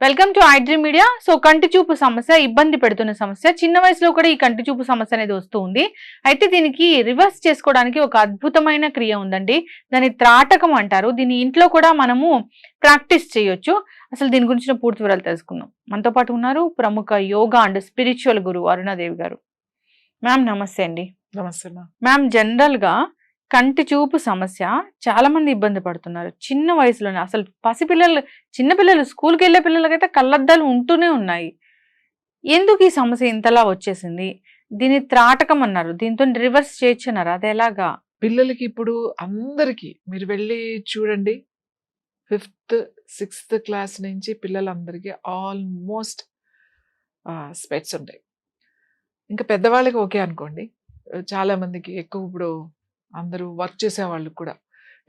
Welcome to iDream media. So కంటి చూపు సమస్య ఇబ్బంది పెడుతున్న సమస్య. చిన్న వయసులో కూడా ఈ కంటి చూపు సమస్య అనేది వస్తూ ఉంది. అయితే దీనికి రివర్స్ చేసుకోవడానికి ఒక అద్భుతమైన క్రియ ఉందండి. దాన్ని త్రాటకం అంటారు. దీన్ని ఇంట్లో కూడా మనము ప్రాక్టీస్ చేయొచ్చు. అసలు దీని గురించిన పూర్తి వివరాలు తెలుసుకుందాం. మనతో పాటు ఉన్నారు ప్రముఖ యోగా అండ్ స్పిరిచువల్ గురువు అరుణాదేవి గారు. మ్యామ్ నమస్తే అండి. నమస్తే మ్యామ్, జనరల్ గా కంటి చూపు సమస్య చాలా మంది ఇబ్బంది పడుతున్నారు చిన్న వయసులోనే. అసలు పసిపిల్లలు, చిన్నపిల్లలు, స్కూల్కి వెళ్ళే పిల్లలకైతే కళ్ళద్దాలు ఉంటూనే ఉన్నాయి. ఎందుకు ఈ సమస్య ఇంతలా వచ్చేసింది? దీన్ని త్రాటకం అన్నారు, దీంతో రివర్స్ చేయొచ్చు అన్నారు. అది ఎలాగా? పిల్లలకి ఇప్పుడు అందరికి మీరు వెళ్ళి చూడండి, 5th 6th క్లాస్ నుంచి పిల్లలందరికీ ఆల్మోస్ట్ స్పెట్స్ ఉంటాయి. ఇంకా పెద్దవాళ్ళకి ఓకే అనుకోండి. చాలా మందికి ఎక్కువ ఇప్పుడు అందరూ వర్క్ చేసే వాళ్ళకి కూడా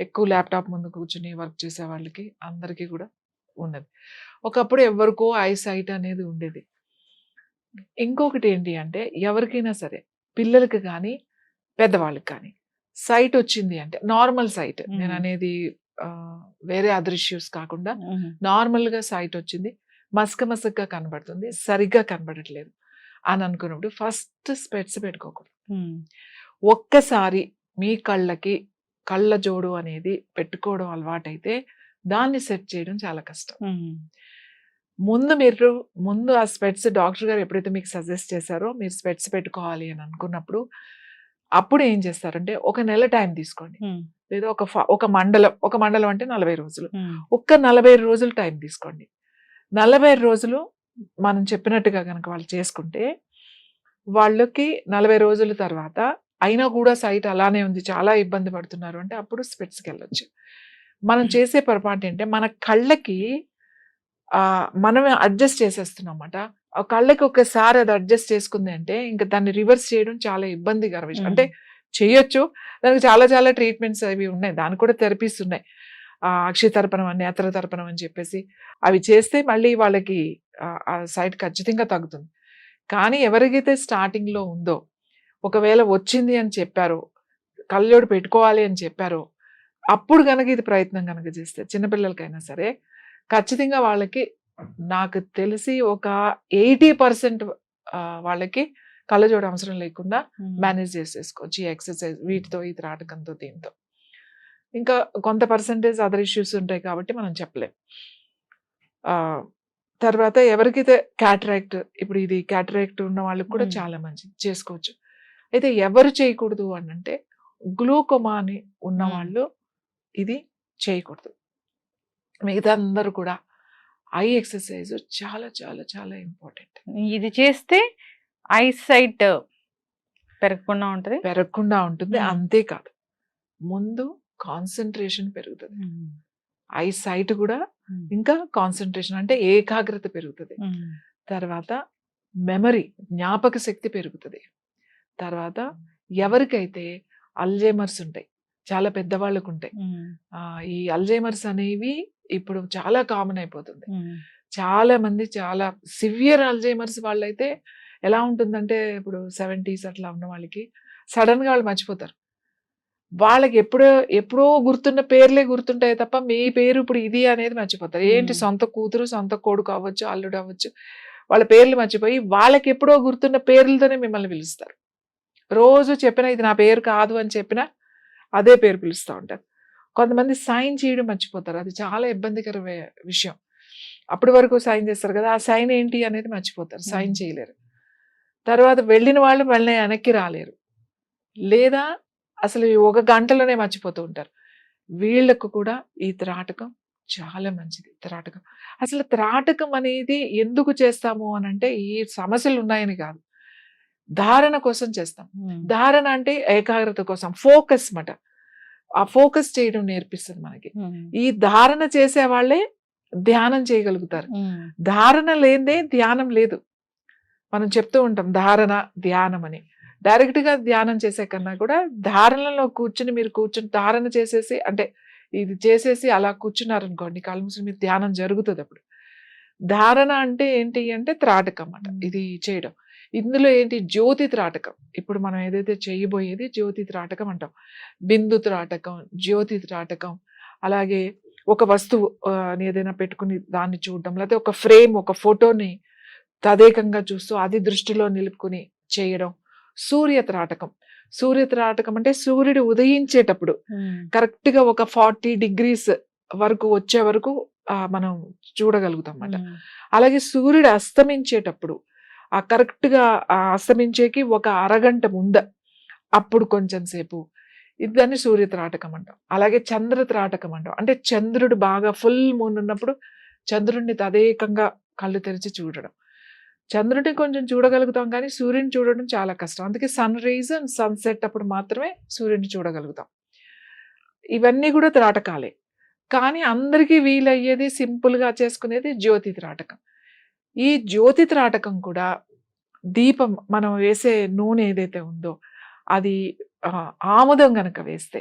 ఎక్కువ ల్యాప్టాప్ ముందు కూర్చుని వర్క్ చేసే వాళ్ళకి అందరికీ కూడా ఉన్నది. ఒకప్పుడు ఎవరికో ఐ సైట్ అనేది ఉండేది. ఇంకొకటి ఏంటి అంటే ఎవరికైనా సరే పిల్లలకి కానీ పెద్దవాళ్ళకి కానీ సైట్ వచ్చింది అంటే నార్మల్ సైట్, నేను అనేది వేరే అదర్ ఇష్యూస్ కాకుండా నార్మల్గా సైట్ వచ్చింది, మసకగా కనబడుతుంది, సరిగ్గా కనబడట్లేదు అని అనుకున్నప్పుడు ఫస్ట్ స్పెట్స్ పెట్టుకోకూడదు. ఒక్కసారి మీ కళ్ళకి కళ్ళ జోడు అనేది పెట్టుకోవడం అలవాటైతే దాన్ని సెట్ చేయడం చాలా కష్టం. ముందు ఆ స్పెట్స్ డాక్టర్ గారు ఎప్పుడైతే మీకు సజెస్ట్ చేశారో మీరు స్పెట్స్ పెట్టుకోవాలి అని అనుకున్నప్పుడు అప్పుడు ఏం చేస్తారంటే ఒక నెల టైం తీసుకోండి, లేదా ఒక మండలం అంటే 40 రోజులు, ఒక్క 40 రోజులు టైం తీసుకోండి. 40 రోజులు మనం చెప్పినట్టుగా కనుక వాళ్ళు చేసుకుంటే వాళ్ళకి 40 రోజుల తర్వాత అయినా కూడా సైట్ అలానే ఉంది, చాలా ఇబ్బంది పడుతున్నారు అంటే అప్పుడు స్పెట్స్కి వెళ్ళొచ్చు. మనం చేసే పొరపాటు ఏంటంటే మన కళ్ళకి మనమే అడ్జస్ట్ చేసేస్తున్నమాట. ఆ కళ్ళకి ఒకసారి అది అడ్జస్ట్ చేసుకుంది అంటే ఇంకా దాన్ని రివర్స్ చేయడం చాలా ఇబ్బందికర విషయం. అంటే చేయొచ్చు, దానికి చాలా చాలా ట్రీట్మెంట్స్ అవి ఉన్నాయి, దానికి కూడా థెరపీస్ ఉన్నాయి. అక్షితర్పణం అని, నేత్రతర్పణం అని చెప్పేసి అవి చేస్తే మళ్ళీ వాళ్ళకి ఆ సైట్ ఖచ్చితంగా తగ్గుతుంది. కానీ ఎవరికైతే స్టార్టింగ్లో ఉందో, ఒకవేళ వచ్చింది అని చెప్పారో, కళ్ళజోడు పెట్టుకోవాలి అని చెప్పారో, అప్పుడు కనుక ఇది ప్రయత్నం కనుక చేస్తే చిన్నపిల్లలకైనా సరే ఖచ్చితంగా వాళ్ళకి నాకు తెలిసి ఒక 80% వాళ్ళకి కళ్ళజోడు అవసరం లేకుండా మేనేజ్ చేసేసుకోవచ్చు ఈ ఎక్సర్సైజ్ వీటితో, ఈ త్రాటకంతో, దీంతో. ఇంకా కొంత పర్సంటేజ్ అదర్ ఇష్యూస్ ఉంటాయి కాబట్టి మనం చెప్పలేం. తర్వాత ఎవరికైతే క్యాటరాక్ట్, ఇప్పుడు ఇది క్యాటరాక్ట్ ఉన్న వాళ్ళకి కూడా చాలా మంచిది, చేసుకోవచ్చు. అయితే ఎవరు చేయకూడదు అని అంటే గ్లూకోమా అని ఉన్న వాళ్ళు ఇది చేయకూడదు. మిగతా అందరూ కూడా ఐ ఎక్సర్సైజ్ చాలా చాలా చాలా ఇంపార్టెంట్. ఇది చేస్తే ఐ సైట్ పెరగకుండా ఉంటుంది. అంతేకాదు, ముందు కాన్సన్ట్రేషన్ పెరుగుతుంది, ఐ సైట్ కూడా ఇంకా కాన్సన్ట్రేషన్ అంటే ఏకాగ్రత పెరుగుతుంది. తర్వాత మెమరీ, జ్ఞాపక శక్తి పెరుగుతుంది. తర్వాత ఎవరికైతే అల్జైమర్స్ ఉంటాయి, చాలా పెద్దవాళ్ళకు ఉంటాయి, ఈ అల్జైమర్స్ అనేవి ఇప్పుడు చాలా కామన్ అయిపోతుంది. చాలా మంది చాలా సివియర్ అల్జైమర్స్ వాళ్ళైతే ఎలా ఉంటుందంటే ఇప్పుడు 70s అట్లా ఉన్న వాళ్ళకి సడన్ గా వాళ్ళు మర్చిపోతారు. వాళ్ళకి ఎప్పుడో గుర్తున్న పేర్లే గుర్తుంటాయి తప్ప మీ పేరు ఇప్పుడు ఇది అనేది మర్చిపోతారు. ఏంటి, సొంత కూతురు, సొంత కొడుకు అవ్వచ్చు, అల్లుడు అవ్వచ్చు, వాళ్ళ పేర్లు మర్చిపోయి వాళ్ళకి ఎప్పుడో గుర్తున్న పేర్లతోనే మిమ్మల్ని పిలుస్తారు. రోజు చెప్పినా ఇది నా పేరు కాదు అని చెప్పినా అదే పేరు పిలుస్తూ ఉంటారు. కొంతమంది సైన్ చేయడం మర్చిపోతారు, అది చాలా ఇబ్బందికర విషయం. అప్పటి వరకు సైన్ చేస్తారు కదా, ఆ సైన్ ఏంటి అనేది మర్చిపోతారు, సైన్ చేయలేరు. తర్వాత వెళ్ళిన వాళ్ళు మళ్ళీ వెనక్కి రాలేరు, లేదా అసలు ఒక గంటలోనే మర్చిపోతూ ఉంటారు. వీళ్ళకు కూడా ఈ త్రాటకం చాలా మంచిది. త్రాటకం అసలు త్రాటకం అనేది ఎందుకు చేస్తాము అని అంటే ఈ సమస్యలు ఉన్నాయని కాదు, ధారణ కోసం చేస్తాం. ధారణ అంటే ఏకాగ్రత కోసం, ఫోకస్ మాట. ఆ ఫోకస్ చేయడం నేర్పిస్తుంది మనకి. ఈ ధారణ చేసే వాళ్ళే ధ్యానం చేయగలుగుతారు. ధారణ లేదే ధ్యానం లేదు. మనం చెప్తూ ఉంటాం ధారణ, ధ్యానం అని. డైరెక్ట్ గా ధ్యానం చేసే కన్నా కూడా ధారణలో మీరు కూర్చుని ధారణ చేసేసి, అంటే ఇది చేసేసి అలా కూర్చున్నారనుకోండి, కళ్ళు మూసుకుని మీరు ధ్యానం జరుగుతుంది. అప్పుడు ధారణ అంటే ఏంటి అంటే త్రాటకం అన్నమాట. ఇది చేయడం, ఇందులో ఏంటి, జ్యోతి త్రాటకం. ఇప్పుడు మనం ఏదైతే చేయబోయేది జ్యోతి త్రాటకం అంటాం. బిందు త్రాటకం, జ్యోతి త్రాటకం, అలాగే ఒక వస్తువు ఏదైనా పెట్టుకుని దాన్ని చూడడం, లేకపోతే ఒక ఫ్రేమ్, ఒక ఫోటోని తదేకంగా చూస్తూ అది దృష్టిలో నిలుపుకుని చేయడం. సూర్యత్రాటకం. సూర్యత్రాటకం అంటే సూర్యుడు ఉదయించేటప్పుడు కరెక్ట్ గా ఒక 40 degrees వరకు వచ్చే వరకు మనం చూడగలుగుతాం అన్నమాట. అలాగే సూర్యుడు అస్తమించేటప్పుడు కరెక్ట్ గా అస్తమించేకి ఒక అరగంట ముంద అప్పుడు కొంచెం సేపు దాన్ని సూర్యత్రాటకం అంటాం. అలాగే చంద్రత్రాటకం అంటాం. అంటే చంద్రుడు బాగా ఫుల్ మూన్ ఉన్నప్పుడు చంద్రుడిని తదేకంగా కళ్ళు తెరిచి చూడడం. చంద్రుడిని కొంచెం చూడగలుగుతాం కానీ సూర్యుని చూడడం చాలా కష్టం. అందుకే సన్ రైజ్ అండ్ సన్సెట్ అప్పుడు మాత్రమే సూర్యుని చూడగలుగుతాం. ఇవన్నీ కూడా త్రాటకాలే. కానీ అందరికీ వీలయ్యేది సింపుల్గా చేసుకునేది జ్యోతి త్రాటకం. ఈ జ్యోతి త్రాటకం కూడా దీపం మనం వేసే నూనె ఏదైతే ఉందో అది ఆముదం గనక వేస్తే,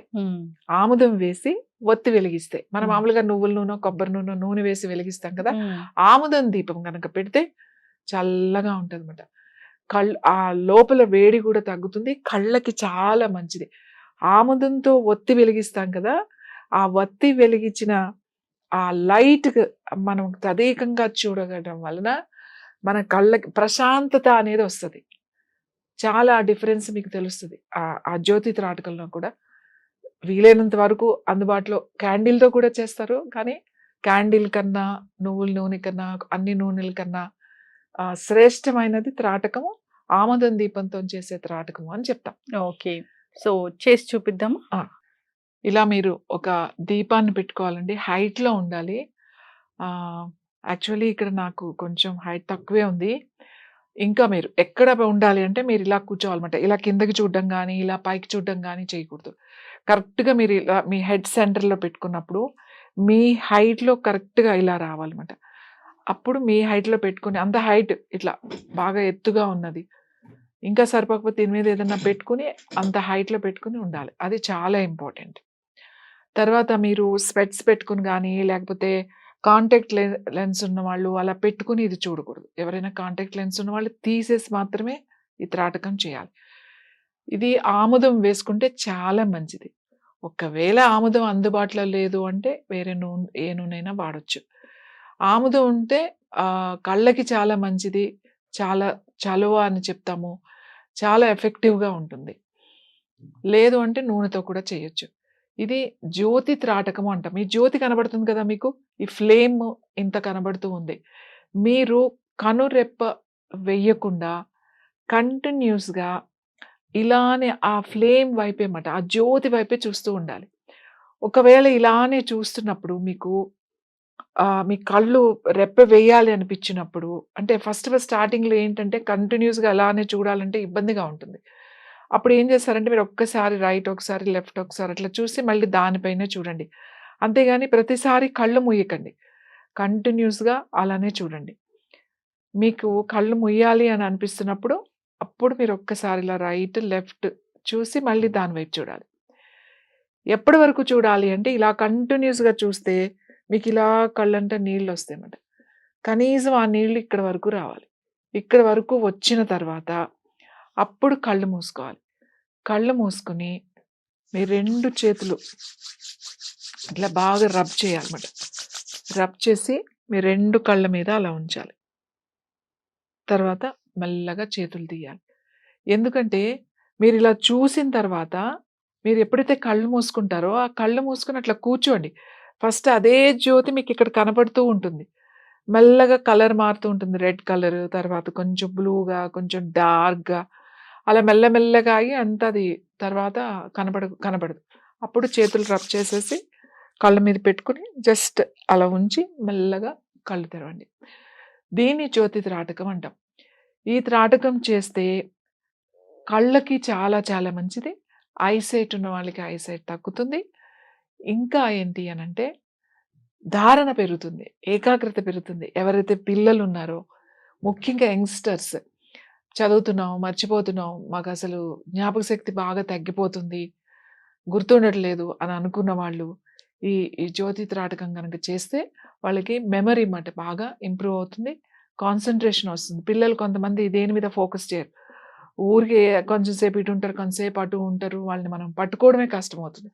ఆముదం వేసి ఒత్తి వెలిగిస్తే, మనం మామూలుగా నువ్వుల నూనె, కొబ్బరి నూనె వేసి వెలిగిస్తాం కదా, ఆముదం దీపం గనక పెడితే చల్లగా ఉంటుంది అన్నమాట. ఆ లోపల వేడి కూడా తగ్గుతుంది, కళ్ళకి చాలా మంచిది. ఆముదంతో ఒత్తి వెలిగిస్తాం కదా, ఆ ఒత్తి వెలిగించిన ఆ లైట్ మనం తదేకంగా చూడగడం వలన మన కళ్ళకి ప్రశాంతత అనేది వస్తుంది. చాలా డిఫరెన్స్ మీకు తెలుస్తుంది ఆ జ్యోతి త్రాటకంలో కూడా. వీలైనంత వరకు అందుబాటులో క్యాండిల్తో కూడా చేస్తారు, కానీ క్యాండిల్ కన్నా, నువ్వుల నూనె కన్నా, అన్ని నూనెల కన్నా శ్రేష్టమైనది త్రాటకము ఆముదం దీపంతో చేసే త్రాటకము అని చెప్తాం. ఓకే, సో చేసి చూపిద్దామా? ఇలా మీరు ఒక దీపాన్ని పెట్టుకోవాలండి, హైట్లో ఉండాలి. యాక్చువల్లీ ఇక్కడ నాకు కొంచెం హైట్ తక్కువే ఉంది. ఇంకా మీరు ఎక్కడ ఉండాలి అంటే మీరు ఇలా కూర్చోవాలన్నమాట. ఇలా కిందకి చూడడం కానీ, ఇలా పైకి చూడడం కానీ చేయకూడదు. కరెక్ట్గా మీరు ఇలా మీ హెడ్ సెంటర్లో పెట్టుకున్నప్పుడు మీ హైట్లో కరెక్ట్గా ఇలా రావాలన్నమాట. అప్పుడు మీ హైట్లో పెట్టుకుని, అంత హైట్ ఇట్లా బాగా ఎత్తుగా ఉన్నది ఇంకా సరిపోకపోతే దీని మీద ఏదైనా పెట్టుకుని అంత హైట్లో పెట్టుకుని ఉండాలి. అది చాలా ఇంపార్టెంట్. తర్వాత మీరు స్పెట్స్ పెట్టుకుని కానీ, లేకపోతే కాంటాక్ట్ లెన్స్ ఉన్న వాళ్ళు అలా పెట్టుకుని ఇది చూడకూడదు. ఎవరైనా కాంటాక్ట్ లెన్స్ ఉన్న వాళ్ళు తీసేసి మాత్రమే ఈ త్రాటకం చేయాలి. ఇది ఆముదం వేసుకుంటే చాలా మంచిది. ఒకవేళ ఆముదం అందుబాటులో లేదు అంటే వేరే నూనె, ఏ నూనె వాడచ్చు. ఆముదం ఉంటే కళ్ళకి చాలా మంచిది, చాలా చలువ అని చెప్తాము, చాలా ఎఫెక్టివ్గా ఉంటుంది. లేదు అంటే నూనెతో కూడా చేయొచ్చు. ఇది జ్యోతి త్రాటకము అంటాం. ఈ జ్యోతి కనబడుతుంది కదా మీకు, ఈ ఫ్లేమ్ ఇంత కనబడుతూ ఉంది. మీరు కనురెప్ప వెయ్యకుండా కంటిన్యూస్గా ఇలానే ఆ ఫ్లేమ్ వైపే మాట, ఆ జ్యోతి వైపే చూస్తూ ఉండాలి. ఒకవేళ ఇలానే చూస్తున్నప్పుడు మీకు మీ కళ్ళు రెప్ప వేయాలి అనిపించినప్పుడు, అంటే ఫస్ట్ స్టార్టింగ్లో ఏంటంటే కంటిన్యూస్గా అలానే చూడాలంటే ఇబ్బందిగా ఉంటుంది. అప్పుడు ఏం చేస్తారంటే మీరు ఒక్కసారి రైట్, ఒకసారి లెఫ్ట్, ఒకసారి అట్లా చూసి మళ్ళీ దానిపైనే చూడండి. అంతేగాని ప్రతిసారి కళ్ళు ముయ్యకండి, కంటిన్యూస్గా అలానే చూడండి. మీకు కళ్ళు ముయ్యాలి అని అనిపిస్తున్నప్పుడు అప్పుడు మీరు ఒక్కసారి ఇలా రైట్, లెఫ్ట్ చూసి మళ్ళీ దాని వైపు చూడాలి. ఎప్పటి వరకు చూడాలి అంటే ఇలా కంటిన్యూస్గా చూస్తే మీకు ఇలా కళ్ళంటే నీళ్ళు వస్తాయి అన్నమాట. కనీసం ఆ నీళ్ళు ఇక్కడ వరకు రావాలి. ఇక్కడ వరకు వచ్చిన తర్వాత అప్పుడు కళ్ళు మూసుకోవాలి. కళ్ళు మూసుకుని మీ 2 చేతులు ఇట్లా బాగా రబ్ చేయాలన్నమాట. రబ్ చేసి మీ 2 కళ్ళ మీద అలా ఉంచాలి. తర్వాత మెల్లగా చేతులు తీయాలి. ఎందుకంటే మీరు ఇలా చూసిన తర్వాత మీరు ఎప్పుడైతే కళ్ళు మూసుకుంటారో ఆ కళ్ళు మూసుకుని అట్లా కూర్చోండి. ఫస్ట్ అదే జ్యోతి మీకు ఇక్కడ కనపడుతూ ఉంటుంది. మెల్లగా కలర్ మారుతూ ఉంటుంది. రెడ్ కలర్, తర్వాత కొంచెం బ్లూగా, కొంచెం డార్క్గా, అలా మెల్లమెల్లగా ఆగి అంతా అది తర్వాత కనబడదు. అప్పుడు చేతులు రబ్ చేసేసి కళ్ళ మీద పెట్టుకుని జస్ట్ అలా ఉంచి మెల్లగా కళ్ళు తెరవండి. దీన్ని జ్యోతి త్రాటకం అంటాం. ఈ త్రాటకం చేస్తే కళ్ళకి చాలా చాలా మంచిది. ఐసైట్ ఉన్న వాళ్ళకి ఐసైట్ తగ్గుతుంది. ఇంకా ఏంటి అనంటే ధారణ పెరుగుతుంది, ఏకాగ్రత పెరుగుతుంది. ఎవరైతే పిల్లలు ఉన్నారో, ముఖ్యంగా యంగ్స్టర్స్, చదువుతున్నాం, మర్చిపోతున్నాం, మాకు అసలు జ్ఞాపక శక్తి బాగా తగ్గిపోతుంది, గుర్తుండట్లేదు అని అనుకున్న వాళ్ళు ఈ జ్యోతి త్రాటకం కనుక చేస్తే వాళ్ళకి మెమరీ మాట బాగా ఇంప్రూవ్ అవుతుంది, కాన్సన్ట్రేషన్ వస్తుంది. పిల్లలు కొంతమంది దేని మీద ఫోకస్ చేయరు, ఊరికే కొంచెం సేపు ఇటు ఉంటారు, కొంతసేపు అటు ఉంటారు, వాళ్ళని మనం పట్టుకోవడమే కష్టమవుతుంది.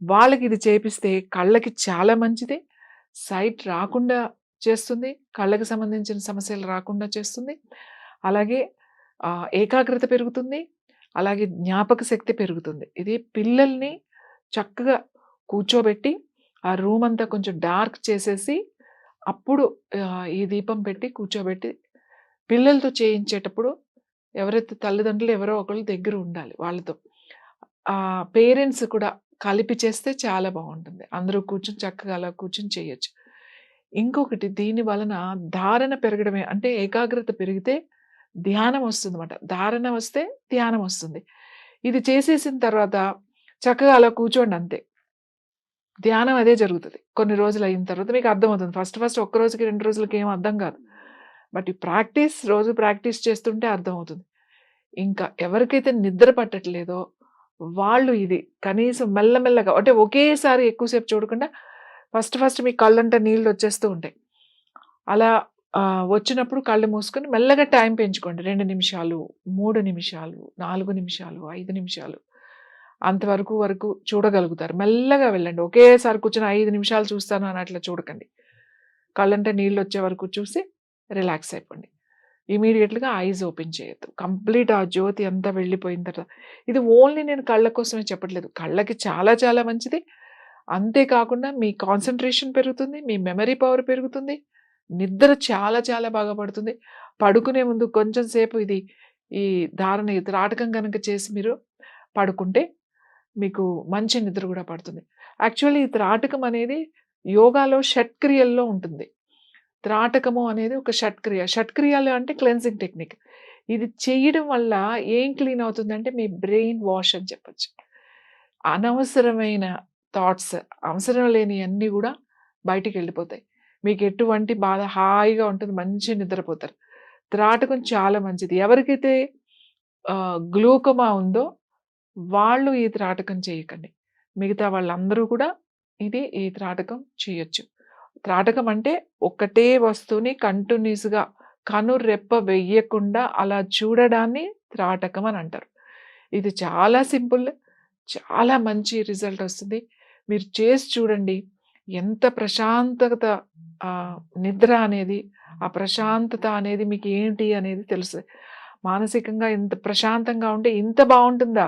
వాళ్ళకి ఇది చేపిస్తే కళ్ళకి చాలా మంచిది. సైట్ రాకుండా చేస్తుంది. కళ్ళకి సంబంధించిన సమస్యలు రాకుండా చేస్తుంది. అలాగే ఏకాగ్రత పెరుగుతుంది. అలాగే జ్ఞాపక శక్తి పెరుగుతుంది. ఇది పిల్లల్ని చక్కగా కూర్చోబెట్టి, ఆ రూమ్ అంతా కొంచెం డార్క్ చేసేసి, అప్పుడు ఈ దీపం పెట్టి కూర్చోబెట్టి, పిల్లలతో చేయించేటప్పుడు ఎవరైతే తల్లిదండ్రులు ఎవరో ఒకళ్ళు దగ్గర ఉండాలి వాళ్ళతో. పేరెంట్స్ కూడా కలిపి చేస్తే చాలా బావుంటుంది. అందరూ కూర్చొని చక్కగా అలా కూర్చొని చేయొచ్చు. ఇంకొకటి దీని వలన ధారణ పెరగడమే అంటే ఏకాగ్రత పెరిగితే ధ్యానం వస్తుందన్నమాట. ధారణ వస్తే ధ్యానం వస్తుంది. ఇది చేసేసిన తర్వాత చక్కగా అలా కూర్చోండి అంతే. ధ్యానం అదే జరుగుతది. కొన్ని రోజులు అయిన తర్వాత మీకు అర్థమవుతుంది. ఫస్ట్ ఒక్క రోజుకి 2 రోజులకి ఏం అర్థం కాదు. బట్ ఈ రోజు ప్రాక్టీస్ చేస్తుంటే అర్థమవుతుంది. ఇంకా ఎవరికైతే నిద్ర పట్టట్లేదో వాళ్ళు ఇది కనీసం మెల్లమెల్లగా అంటే ఒకేసారి ఎక్కువసేపు చూడకుండా ఫస్ట్ మీ కళ్ళంట నీళ్ళు వచ్చేస్తూ ఉంటాయి. అలా వచ్చినప్పుడు కళ్ళు మూసుకొని మెల్లగా టైం పెంచుకోండి. 2 నిమిషాలు, 3 నిమిషాలు, 4 నిమిషాలు, 5 నిమిషాలు వరకు చూడగలుగుతారు. మెల్లగా వెళ్ళండి. ఒకేసారి కూర్చొని 5 నిమిషాలు చూస్తాను అని అట్లా చూడకండి. కళ్ళంట నీళ్ళు వచ్చే వరకు చూసి రిలాక్స్ అయిపోండి. ఇమీడియట్‌గా ఐస్ ఓపెన్ చేయొద్దు. కంప్లీట్ ఆ జ్యోతి అంతా వెళ్ళిపోయిన తర్వాత ఇది ఓన్లీ నేను కళ్ళ కోసమే చెప్పట్లేదు. కళ్ళకి చాలా చాలా మంచిది. అంతే కాకుండా మీ కాన్సంట్రేషన్ పెరుగుతుంది. మీ మెమరీ పవర్ పెరుగుతుంది. నిద్ర చాలా చాలా బాగా పడుతుంది. పడుకునే ముందు కొంచెం సేపు ఈ త్రాటకం గనక చేసి మీరు పడుకుంటే మీకు మంచి నిద్ర కూడా పడుతుంది. యాక్చువల్లీ ఈ త్రాటకం అనేది యోగాలో షట్క్రియల్లో ఉంటుంది. త్రాటకము అనేది ఒక షట్క్రియ. షట్క్రియలు అంటే క్లెన్సింగ్ టెక్నిక్. ఇది చేయడం వల్ల ఏం క్లీన్ అవుతుందంటే మీ బ్రెయిన్ వాష్ అని చెప్పొచ్చు. అనవసరమైన థాట్స్, అవసరం లేనియన్నీ కూడా బయటికెళ్ళిపోతాయి. మీకు ఎటువంటి బాధ హాయిగా ఉంటుంది. మంచిగా నిద్రపోతారు. త్రాటకం చాలా మంచిది. ఎవరికైతే గ్లూకోమా ఉందో వాళ్ళు ఈ త్రాటకం చేయకండి. మిగతా వాళ్ళందరూ కూడా ఈ త్రాటకం చేయొచ్చు. త్రాటకం అంటే ఒకటే వస్తువుని కంటిన్యూస్‌గా కనురెప్ప వెయ్యకుండా అలా చూడడాన్ని త్రాటకం అని అంటారు. ఇది చాలా సింపుల్. చాలా మంచి రిజల్ట్ వస్తుంది. మీరు చేసి చూడండి. ఎంత ప్రశాంతత నిద్ర అనేది, ఆ ప్రశాంతత అనేది మీకు ఏంటి అనేది తెలుస్తది. మానసికంగా ఇంత ప్రశాంతంగా ఉంటే ఇంత బావుంటుందా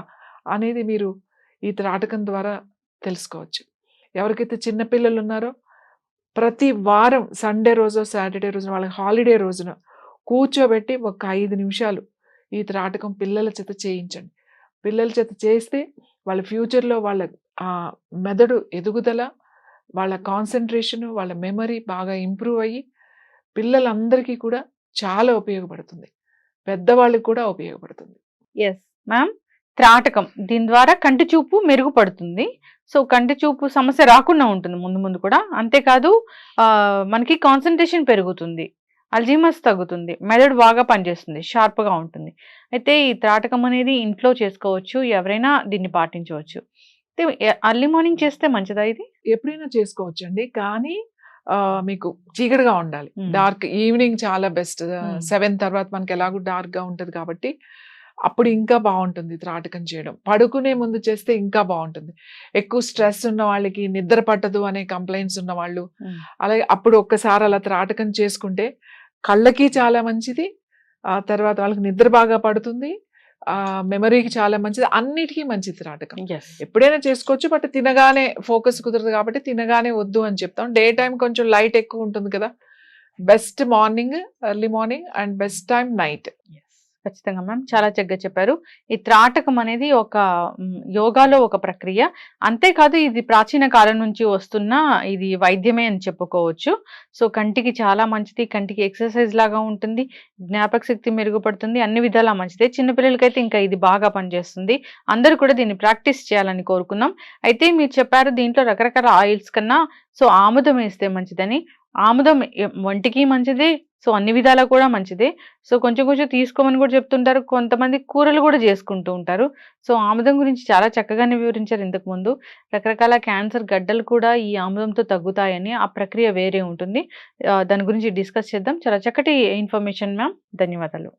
అనేది మీరు ఈ త్రాటకం ద్వారా తెలుసుకోవచ్చు. ఎవరికైతే చిన్న పిల్లలు ఉన్నారో ప్రతి వారం సండే రోజో, సాటర్డే రోజున వాళ్ళకి హాలిడే రోజున కూర్చోబెట్టి ఒక 5 నిమిషాలు ఈ త్రాటకం పిల్లల చేత చేయించండి. పిల్లల చేత చేస్తే వాళ్ళ ఫ్యూచర్‌లో వాళ్ళ మెదడు ఎదుగుదల, వాళ్ళ కాన్సంట్రేషన్, వాళ్ళ మెమరీ బాగా ఇంప్రూవ్ అయ్యి పిల్లలందరికీ కూడా చాలా ఉపయోగపడుతుంది. పెద్దవాళ్ళకి కూడా ఉపయోగపడుతుంది. Yes ma'am. త్రాటకం దీని ద్వారా కంటి చూపు మెరుగుపడుతుంది. సో కంటి చూపు సమస్య రాకుండా ఉంటుంది ముందు కూడా. అంతేకాదు మనకి కాన్సంట్రేషన్ పెరుగుతుంది. అల్జీమర్స్ తగ్గుతుంది. మెదడు బాగా పనిచేస్తుంది. షార్ప్‌గా ఉంటుంది. అయితే ఈ త్రాటకం అనేది ఇంట్లో చేసుకోవచ్చు. ఎవరైనా దీన్ని పాటించవచ్చు. అయితే ఎర్లీ మార్నింగ్ చేస్తే మంచిదా ఇది? ఎప్పుడైనా చేసుకోవచ్చండి. కానీ మీకు చీకటిగా ఉండాలి. డార్క్ ఈవినింగ్ చాలా బెస్ట్. 7 తర్వాత మనకి ఎలాగో డార్క్‌గా ఉంటది కాబట్టి అప్పుడు ఇంకా బావుంటుంది త్రాటకం చేయడం. పడుకునే ముందు చేస్తే ఇంకా బావుంటుంది. ఎక్కువ స్ట్రెస్ ఉన్న వాళ్ళకి నిద్ర పట్టదు అనే కంప్లెయింట్స్ ఉన్నవాళ్ళు అలాగే అప్పుడు ఒక్కసారి అలా త్రాటకం చేసుకుంటే కళ్ళకి చాలా మంచిది. ఆ తర్వాత వాళ్ళకి నిద్ర బాగా పడుతుంది. మెమరీకి చాలా మంచిది. అన్నిటికీ మంచిది త్రాటకం. ఎప్పుడైనా చేసుకోవచ్చు. బట్ తినగానే ఫోకస్ కుదరదు కాబట్టి తినగానే వద్దు అని చెప్తాం. డే టైమ్ కొంచెం లైట్ ఎక్కువ ఉంటుంది కదా! Best morning, early morning and best time night. ఖచ్చితంగా మ్యామ్. చాలా చక్కగా చెప్పారు. ఈ త్రాటకం అనేది ఒక యోగాలో ఒక ప్రక్రియ. అంతేకాదు ఇది ప్రాచీన కాలం నుంచి వస్తున్న ఇది వైద్యమే అని చెప్పుకోవచ్చు. సో కంటికి చాలా మంచిది. కంటికి ఎక్సర్సైజ్ లాగా ఉంటుంది. జ్ఞాపక శక్తి మెరుగుపడుతుంది. అన్ని విధాలా మంచిదే. చిన్న పిల్లలకైతే ఇంకా ఇది బాగా పనిచేస్తుంది. అందరూ కూడా దీన్ని ప్రాక్టీస్ చేయాలని కోరుకుందాం. అయితే మీరు చెప్పారు దీంట్లో రకరకాల ఆయిల్స్ కన్నా సో ఆముదం వేస్తే మంచిదని. ఆముదం ఒంటికి మంచిదే. సో అన్ని విధాలా కూడా మంచిదే. సో కొంచెం తీసుకోమని కూడా చెప్తుంటారు. కొంతమంది కూరలు కూడా చేసుకుంటూ ఉంటారు. సో ఆముదం గురించి చాలా చక్కగానే వివరించారు ఇంతకుముందు. రకరకాల క్యాన్సర్ గడ్డలు కూడా ఈ ఆముదంతో తగ్గుతాయని. ఆ ప్రక్రియ వేరే ఉంటుంది. దాని గురించి డిస్కస్ చేద్దాం. చాలా చక్కటి ఇన్ఫర్మేషన్ మ్యామ్. ధన్యవాదాలు.